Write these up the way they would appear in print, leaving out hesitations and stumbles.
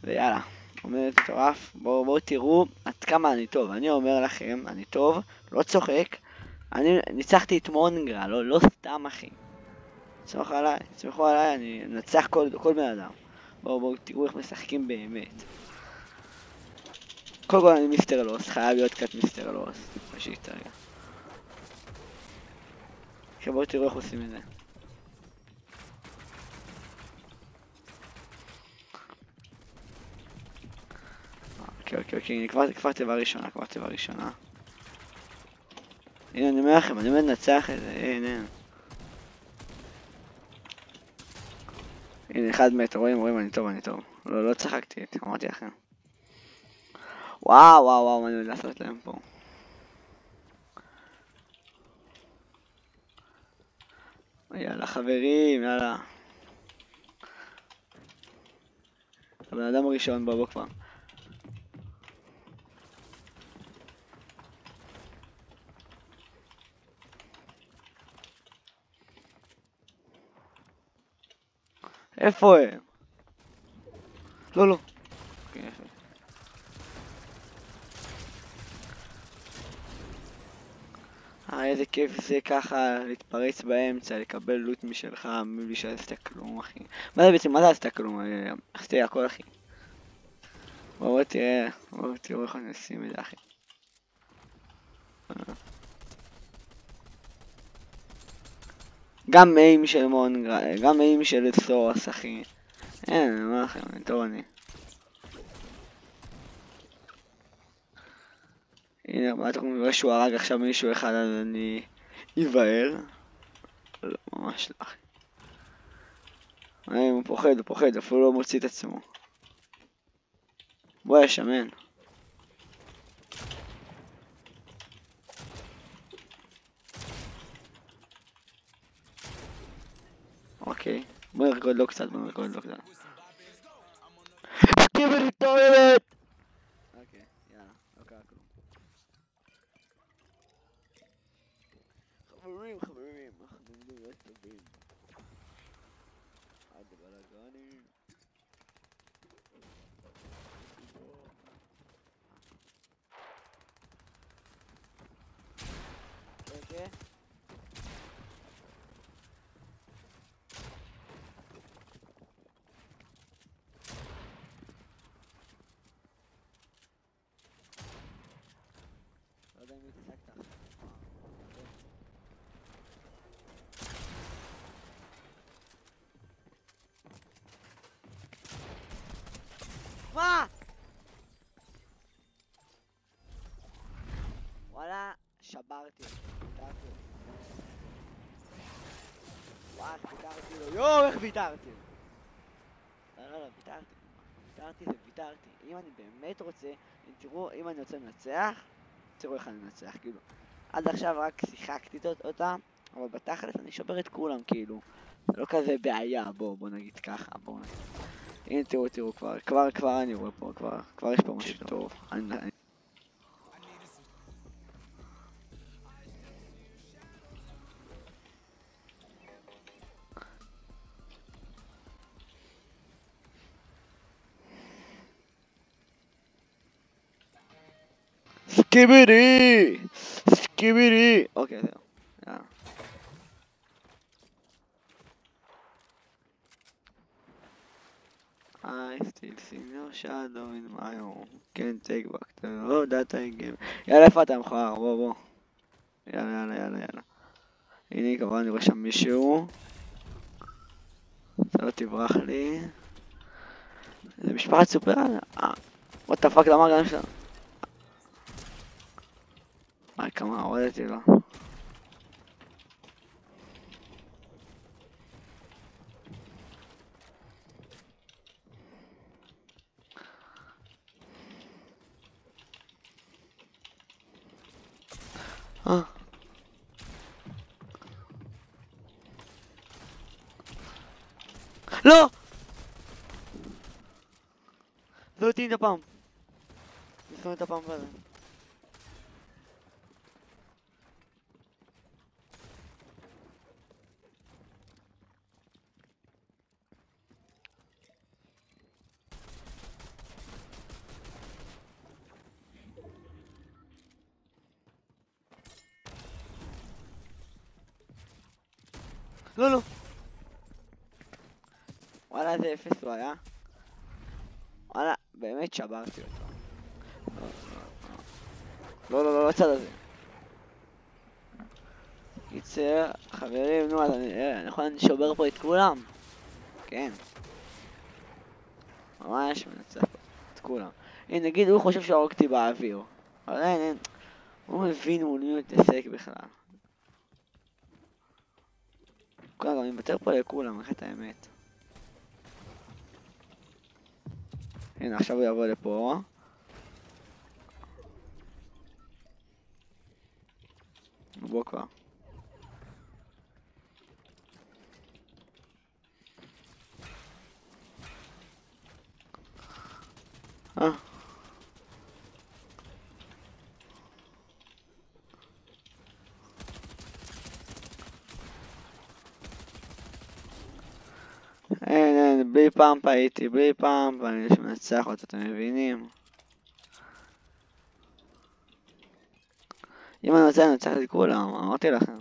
ויאללה, עומד מטורף. בואו תראו עד כמה אני טוב. אני אומר לכם, אני טוב, לא צוחק. אני ניצחתי את מונגרה, לא סתם אחי. תסמכו עליי, אני נצח כל בן אדם. בואו תראו איך משחקים באמת. קודם כל אני מיסטר לוס, חייב להיות קאט מיסטר לוס. ראשית רגע. עכשיו בואו תראו איך עושים את זה. אוקיי, כבר טבע ראשונה. הנה אני אומר לכם, אני עומד לנצח את זה, הנה. הנה אחד מת, רואים, אני טוב. לא צחקתי, אמרתי לכם. וואו, מה אני עומד לעשות להם פה. יאללה חברים, יאללה. הבן אדם הראשון, בוא כבר. איפה הם? לא. אוקיי, יפה. איזה כיף זה ככה להתפרץ באמצע, לקבל לוט משלך, מבלי שעשת כלום אחי. מה זה עשת כלום? עשיתי הכל אחי. בואו תראו איך אני עושים את זה אחי. גם איים של מונגרה, גם איים של סוס אחי. אין, אני אומר לכם, טוב אני. הנה, מה אתם רואים שהוא הרג עכשיו מישהו אחד, אז אני אבהל. לא, ממש לא אחי. הוא פוחד, אפילו לא מוציא את עצמו. בוא ישמן. אוקיי, בוא נרקוד לו קצת. קיבל לי טוילט! אוקיי, יאללה, לא קרה כלום. חברים, אנחנו עומדים להיות טובים. עד בלגנים. אוקיי. לא יודע אם התעסקת. מה? וואלה, שברתי. וואו, ויתרתי לו. יואו, איך ויתרתי? לא, ויתרתי. אם אני באמת רוצה, תראו, אם אני רוצה לנצח, תראו איך אני מנצח, כאילו. עד עכשיו רק שיחקתי אותה, אבל בתכלס אני שובר את כולם, כאילו. זה לא כזה בעיה, בוא נגיד ככה, הנה תראו, כבר אני רואה פה, כבר יש פה משהו טוב. סקיבידי! אוקיי, זהו. יאללה. I still see no shadow in my home. Can't take back the road that I gave. יאללה, איפה אתה מכוער? בוא. יאללה. הנה, כבר אני רואה שם מישהו. אתה לא תברח לי. זה משפחת סופר? what the fuck, למה גם שלנו? כמה הורדתי לו. לא! זה אותי את הפעם. נסתום את הפעם בזה. לא, לא. וואלה, איזה אפס הוא היה. וואלה, באמת שברתי אותו. לא, לא, לא, לצד הזה. קיצר, חברים, נו, אז נכון, אני שובר פה את כולם? כן. ממש מנצח פה את כולם. הנה, נגיד, הוא חושב שהורגתי באוויר. אבל אין, הוא מבין מול מי הוא מתעסק בכלל. כולם, אני מוותר פה לכולם, איך את האמת. הנה, עכשיו הוא יבוא לפה. בוא כבר. אין, בלי פאמפ הייתי, בלי פאמפ, אני מנצח אותו, אתם מבינים? אם אני רוצה לנצח את כולם, אמרתי לכם.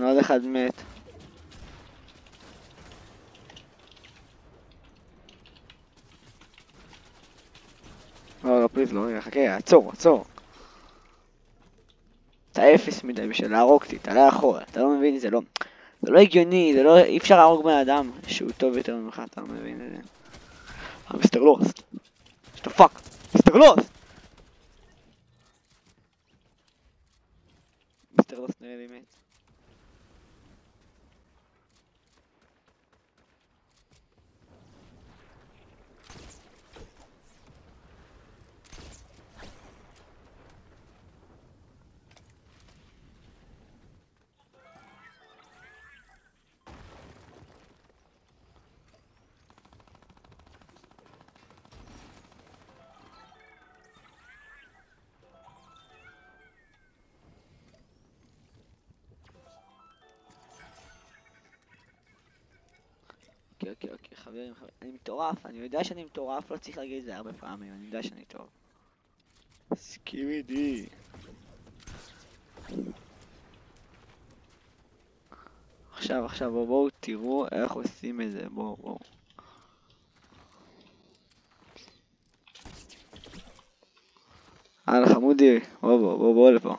עוד אחד מת. לא, לא, פליז, לא, חכה, עצור, עצור. אתה אפס מדי בשביל להרוג אותי, אתה לא יכול, אתה לא מבין, זה לא הגיוני, זה לא, אי אפשר להרוג בן אדם שהוא טוב יותר ממך, אתה לא מבין את זה. מיסטר לוסט. שטה פאק, מיסטר לוסט. מיסטר לוסט נראה לי מת. אוקיי, חברים, אני מטורף, אני יודע שאני מטורף, לא צריך להגיד את זה הרבה פעמים, אני יודע שאני טוב. סקיבידי. עכשיו, בואו תראו איך עושים את זה, בואו. הלאה חמודי, בואו לפה.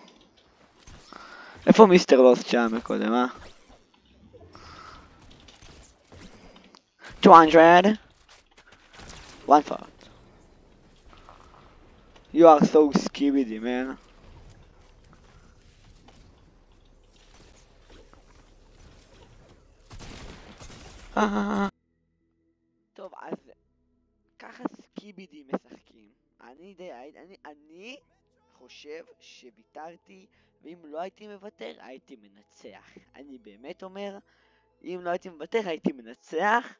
איפה מיסטר לוסט שם מקודם, 200. 1 thought. You are so skibidi, man. טוב, אז ככה סקיבידי משחקים. אני חושב שוויתרתי, ואם לא הייתי מוותר, הייתי מנצח. אני באמת אומר, אם לא הייתי מוותר, הייתי מנצח.